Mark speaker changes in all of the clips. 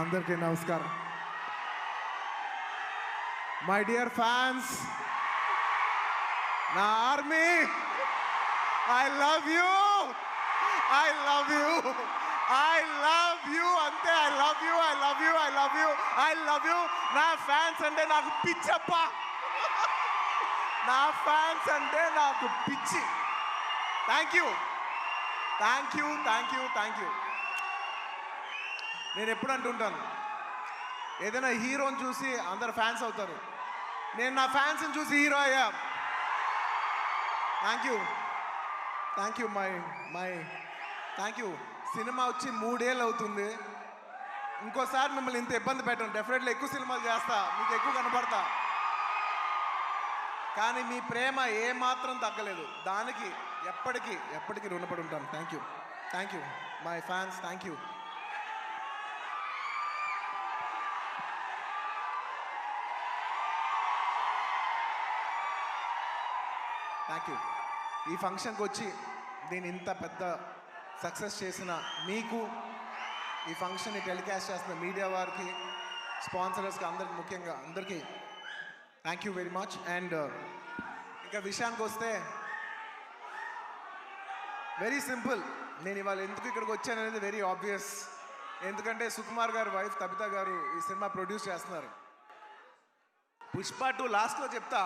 Speaker 1: అందరికీ నమస్కారం. My dear fans, నా army, I love you, I love you, I love you, అంతే. I love you, I love you, I love you, I love you. నా fans అంటే నాకు పిచ్చప్ప, నా ఫ్యాన్స్ అంటే నాకు పిచ్చి. Thank you, thank you, thank you, thank you. నేను ఎప్పుడు అంటుంటాను, ఏదైనా హీరోని చూసి అందరు ఫ్యాన్స్ అవుతారు. నేను నా ఫ్యాన్స్ని చూసి హీరో అయ్యా. Thank you, thank you, my thank you. Cinema వచ్చి 3 ఏళ్ళు అవుతుంది. ఇంకోసారి మిమ్మల్ని ఇంత ఇబ్బంది పెట్టను. డెఫినెట్లీ ఎక్కువ సినిమాలు చేస్తా, మీకు ఎక్కువ కనపడతా. కానీ మీ ప్రేమ ఏమాత్రం తగ్గలేదు. దానికి ఎప్పటికీ రుణపడి ఉంటాను. Thank you, thank you my fans, thank you. Thank you. ఈ ఫంక్షన్కి వచ్చి దీన్ని ఇంత పెద్ద సక్సెస్ చేసిన మీకు, ఈ ఫంక్షన్ని టెలికాస్ట్ చేస్తున్న మీడియా వారికి, స్పాన్సరర్స్కి, అందరికి, ముఖ్యంగా అందరికీ thank you very much. And ఇంకా విషయానికి వస్తే వెరీ సింపుల్. నేను ఇవాళ ఎందుకు ఇక్కడికి వచ్చాను అనేది వెరీ ఆబ్వియస్. ఎందుకంటే సుకుమార్ గారు వైఫ్ తబిత గారు ఈ సినిమా ప్రొడ్యూస్ చేస్తున్నారు. పుష్ప 2 లాస్ట్లో చెప్తా,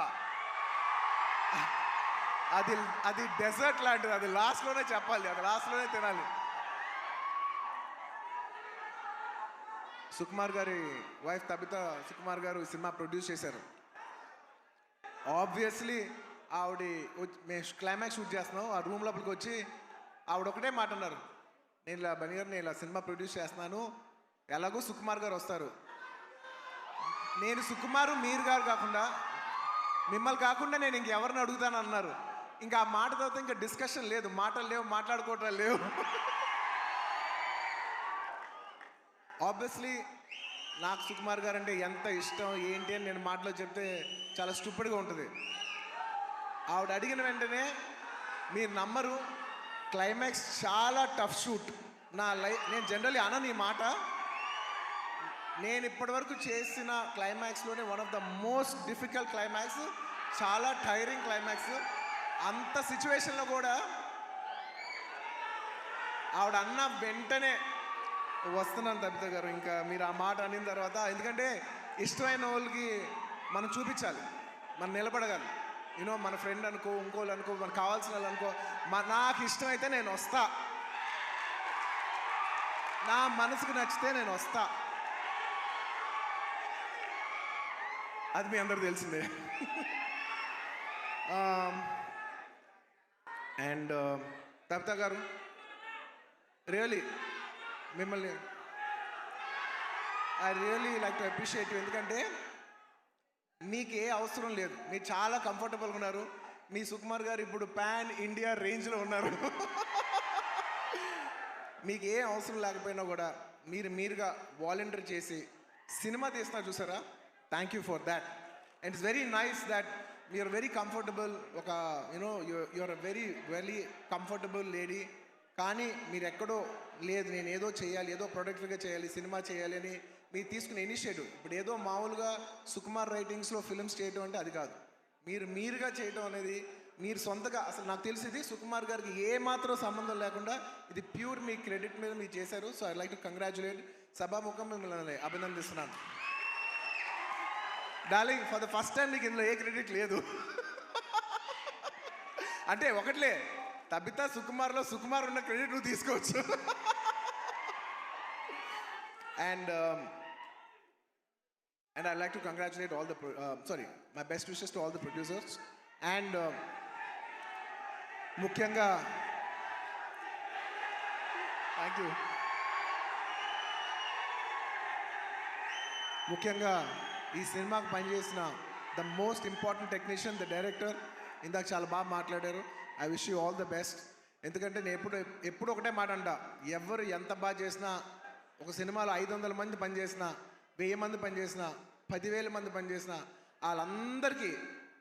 Speaker 1: అది డెజర్ట్ లాంటిది. అది లాస్ట్లోనే చెప్పాలి, అది లాస్ట్లోనే తినాలి. సుకుమార్ గారి వైఫ్ తబిత సుకుమార్ గారు ఈ సినిమా ప్రొడ్యూస్ చేశారు. ఆబ్వియస్లీ ఆవిడ మేము క్లైమాక్స్ షూట్ చేస్తున్నాం. ఆ రూమ్ లోపలికి వచ్చి ఆవిడ ఒకటే మాట అన్నారు, నేను ఇలా బని గారు, నేను ఇలా సినిమా ప్రొడ్యూస్ చేస్తున్నాను, ఎలాగో సుకుమార్ గారు వస్తారు, నేను సుకుమారు మీరు గారు కాకుండా, మిమ్మల్ని కాకుండా నేను ఇంకెవరిని అడుగుతాను అన్నారు. ఇంకా ఆ మాట తర్వాత ఇంకా డిస్కషన్ లేదు, మాటలు లేవు, మాట్లాడుకోవటం లేవు. ఆబ్వియస్లీ నాకు సుకుమార్ గారు అంటే ఎంత ఇష్టం ఏంటి అని నేను మాటలో చెప్తే చాలా స్టూపిడ్గా ఉంటుంది. ఆవిడ అడిగిన వెంటనే మీరు నమ్మరు, క్లైమాక్స్ చాలా టఫ్ షూట్. నేను జనరల్లీ అనను ఈ మాట. నేను ఇప్పటివరకు చేసిన క్లైమాక్స్లోనే one of the most difficult climax, చాలా టైరింగ్ క్లైమాక్స్. అంత సిచ్యువేషన్లో కూడా ఆవిడ అన్న వెంటనే వస్తున్నాను తబిత గారు, ఇంకా మీరు ఆ మాట అనిన తర్వాత, ఎందుకంటే ఇష్టమైన వాళ్ళకి మనం చూపించాలి, మనం నిలబడగాలి. యూనో మన ఫ్రెండ్ అనుకో, ఇంకోళ్ళు అనుకో, మనకు కావాల్సిన వాళ్ళు అనుకో, నాకు ఇష్టమైతే నేను వస్తా, నా మనసుకు నచ్చితే నేను వస్తా. అది మీ అందరూ తెలిసిందే. అండ్ తబిత గారు, రియలీ మిమ్మల్ని I really like to appreciate you. ఎందుకంటే మీకు ఏ అవసరం లేదు, మీరు చాలా కంఫర్టబుల్గా ఉన్నారు. మీ సుకుమార్ గారు ఇప్పుడు పాన్ ఇండియా రేంజ్లో ఉన్నారు. మీకు ఏ అవసరం లేకపోయినా కూడా మీరుగా వాలంటీర్ చేసి సినిమా తీస్తున్నారు చూసారా, thank you for that. And it's very nice that you're very comfortable. ఒక you know you're a very comfortable lady. కానీ మీరు ఎక్కడో లేదు, నేను ఏదో చేయాలి, ఏదో ప్రొడక్టివ్గా చేయాలి, సినిమా చేయాలి అని మీరు తీసుకునే ఇనిషియేటివ్. ఇప్పుడు ఏదో మామూలుగా సుకుమార్ రైటింగ్స్లో ఫిల్మ్స్ చేయటం అంటే అది కాదు. మీరుగా చేయటం అనేది, మీరు సొంతగా, అసలు నాకు తెలిసింది సుకుమార్ గారికి ఏ మాత్రం సంబంధం లేకుండా ఇది ప్యూర్ మీ క్రెడిట్ మీద మీరు చేశారు. So I like to congratulate. సభాముఖం మిమ్మల్ని అభినందిస్తున్నాను. Darling, for the first time మీకు ఇందులో ఏ క్రెడిట్ లేదు. అంటే ఒకట్లే, తబిత సుకుమార్లో సుకుమార్ ఉన్న క్రెడిట్ నువ్వు తీసుకోవచ్చు. And I like to congratulate all the my best wishes to all the producers. And ముఖ్యంగా థ్యాంక్ యూ. ముఖ్యంగా ఈ సినిమాకు పనిచేసిన the most important technician, the director. ఇందాక చాలా బాగా మాట్లాడారు. I wish you all the best. ఎందుకంటే నేను ఎప్పుడు ఒకటే మాట అంట, ఎవరు ఎంత బాగా చేసినా, ఒక సినిమాలో 500 మంది పనిచేసినా, 1000 మంది పనిచేసినా, 10,000 మంది పనిచేసినా, వాళ్ళందరికీ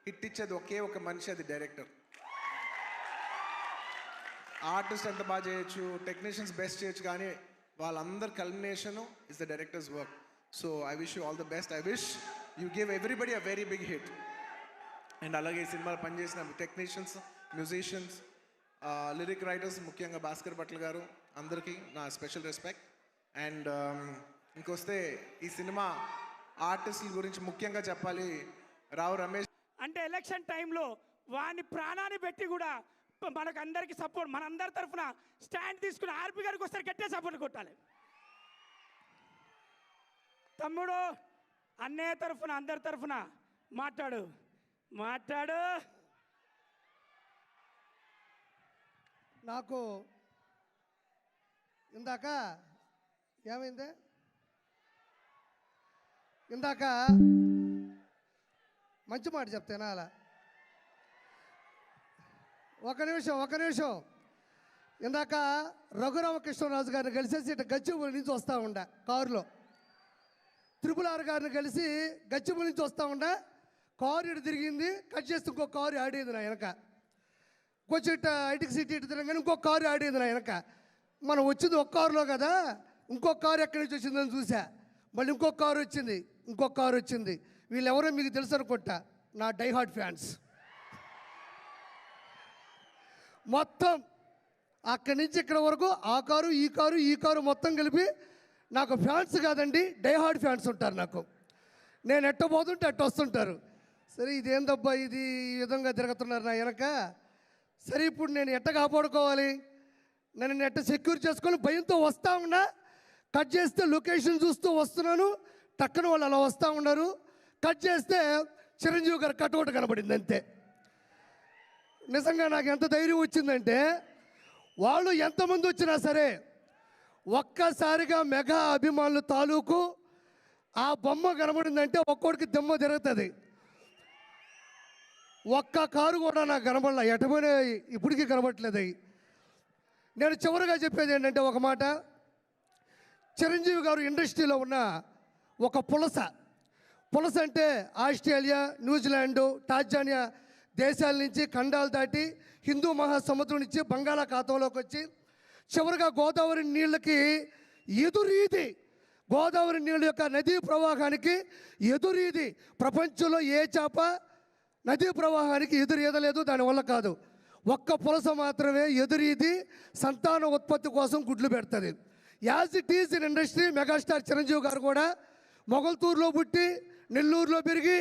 Speaker 1: హిట్ ఇచ్చేది ఒకే ఒక మనిషి, అది డైరెక్టర్. ఆర్టిస్ట్ ఎంత బాగా చేయొచ్చు, టెక్నీషియన్స్ బెస్ట్ చేయొచ్చు, కానీ వాళ్ళందరి culmination is the director's work. So I wish you all the best. I wish you give everybody a very big hit. And అలాగే ఈ సినిమాలో పనిచేసిన టెక్నీషియన్స్, మ్యూజిషియన్స్, లిరిక్ రైటర్స్, ముఖ్యంగా భాస్కర్ భట్ల గారు, అందరికీ నా స్పెషల్ రెస్పెక్ట్. అండ్ ఇంకొస్తే ఈ సినిమా ఆర్టిస్టుల గురించి ముఖ్యంగా చెప్పాలి. రావు రమేష్
Speaker 2: అంటే ఎలక్షన్ టైంలో వాని ప్రాణాన్ని పెట్టి కూడా మనకు అందరికి సపోర్ట్, మన అందరి తరఫున స్టాండ్ తీసుకుని ఆర్పి గారికి వస్తారు గట్టే సపోర్ట్ కొట్టాలి. తమ్ముడు అన్నయ్య తరఫున అందరి తరఫున మాట్లాడు.
Speaker 3: నాకు ఇందాక ఏమైంది? ఇందాక మంచి మాట చెప్తేనా అలా ఒక నిమిషం. ఇందాక రఘురామకృష్ణరాజు గారిని కలిసేసి ఇటు గచ్చిబౌలి నుంచి వస్తూ ఉండ కారులో, RRR గారిని కలిసి గచ్చిబౌలి నుంచి వస్తూ ఉండ, కారు ఇటు తిరిగింది, కట్ చేస్తే ఇంకో కారు ఆడేది నా వెనక. కొంచెం ఇటు ఐటికి సిటీ ఇటు తిరగగానే ఇంకో కారు ఆడేది నా వెనక. మనం వచ్చింది ఒక కారులో కదా, ఇంకొక కారు ఎక్కడి నుంచి వచ్చిందని చూసా. మళ్ళీ ఇంకొక కారు వచ్చింది. వీళ్ళెవరో మీకు తెలుసు అనుకుంటా, నా డైహార్డ్ ఫ్యాన్స్. మొత్తం అక్కడి నుంచి ఇక్కడ వరకు ఆ కారు ఈ కారు మొత్తం కలిపి నాకు ఫ్యాన్స్ కాదండి, డైహార్డ్ ఫ్యాన్స్ ఉంటారు నాకు. నేను ఎట్టబోతుంటే అట్ట వస్తుంటారు. సరే ఇదేందబ్బా ఇది ఈ విధంగా తిరుగుతున్నారు నా వెనక. సరే ఇప్పుడు నేను ఎట్ట కాపాడుకోవాలి, నేను ఎట్ట సెక్యూర్ చేసుకొని భయంతో వస్తూ ఉన్నా. కట్ చేస్తే లొకేషన్ చూస్తూ వస్తున్నాను, టక్కన వాళ్ళు అలా వస్తూ ఉన్నారు. కట్ చేస్తే చిరంజీవి గారు కటౌట్ కనబడింది అంతే. నిజంగా నాకు ఎంత ధైర్యం వచ్చిందంటే, వాళ్ళు ఎంతమంది వచ్చినా సరే ఒక్కసారిగా మెగా అభిమానులు తాలూకు ఆ బొమ్మ కనబడిందంటే ఒక్కోడికి దెమ్మ తిరుగుతుంది. ఒక్క కారు కూడా నాకు కనబడలే, ఎటమైనా ఇప్పటికీ కనబడట్లేదు. నేను చివరిగా చెప్పేది ఏంటంటే ఒక మాట, చిరంజీవి గారు ఇండస్ట్రీలో ఉన్న ఒక పులస అంటే ఆస్ట్రేలియా, న్యూజిలాండు, టాంజానియా దేశాల నుంచి ఖండాలు దాటి హిందూ మహాసముద్రం నుంచి బంగాళాఖాతంలోకి వచ్చి చివరిగా గోదావరి నీళ్ళకి ఎదురీది, గోదావరి నీళ్ళ యొక్క నదీ ప్రవాహానికి ఎదురీది. ప్రపంచంలో ఏ చేప నదీ ప్రవాహానికి ఎదురీదలేదు, దానివల్ల కాదు. ఒక్క పులస మాత్రమే ఎదురీది సంతాన ఉత్పత్తి కోసం గుడ్లు పెడుతుంది. As it is in industry, megastar Chiranjeevi గారు కూడా మొగల్తూరులో పుట్టి నెల్లూరులో పెరిగి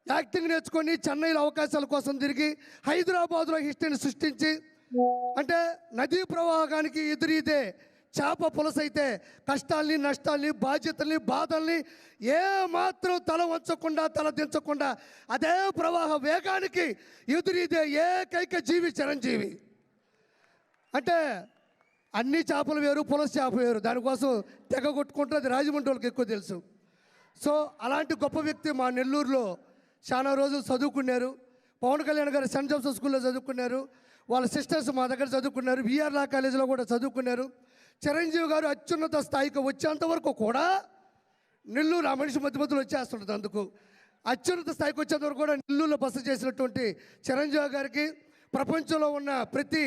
Speaker 3: యాక్టింగ్ నేర్చుకొని చెన్నైలో అవకాశాల కోసం తిరిగి హైదరాబాద్లో హిస్టరీని సృష్టించి, అంటే నదీ ప్రవాహానికి ఎదురీదే చేప పులస అయితే కష్టాల్ని, నష్టాల్ని, బాధ్యతల్ని, బాధల్ని ఏ మాత్రం తల వంచకుండా, తల దించకుండా అదే ప్రవాహ వేగానికి ఎదురీదే ఏకైక జీవి చిరంజీవి. అంటే అన్ని చేపలు వేరు, పులస చేప వేరు. దానికోసం తెగ కొట్టుకుంటే అది రాజమండ్రి వాళ్ళకి ఎక్కువ తెలుసు. సో అలాంటి గొప్ప వ్యక్తి మా నెల్లూరులో చాలా రోజులు చదువుకున్నారు. పవన్ కళ్యాణ్ గారు సెంట్ జోసెఫ్ స్కూల్లో చదువుకున్నారు. వాళ్ళ సిస్టర్స్ మా దగ్గర చదువుకున్నారు. విఆర్ లా కాలేజీలో కూడా చదువుకున్నారు. చిరంజీవి గారు అత్యున్నత స్థాయికి వచ్చేంత వరకు కూడా నెల్లూరు ఆ మనిషి మధ్యలో వచ్చేస్తుంటుంది. అందుకు అత్యున్నత స్థాయికి వచ్చేంత వరకు కూడా నెల్లూరులో బస చేసినటువంటి చిరంజీవి గారికి ప్రపంచంలో ఉన్న ప్రతి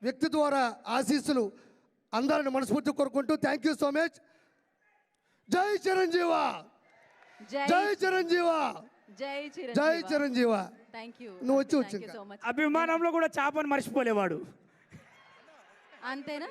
Speaker 3: వ్యక్తి ద్వారా ఆశీస్సులు అందరిని మనస్ఫూర్తి కోరుకుంటూ థ్యాంక్ యూ సో మచ్. జై చిరంజీవ, జై చిరంజీవ, జై చిరంజీవ. నువ్వు వచ్చి
Speaker 2: అభిమానంలో కూడా చేపను మర్చిపోలేవాడు.
Speaker 4: అంతేనా?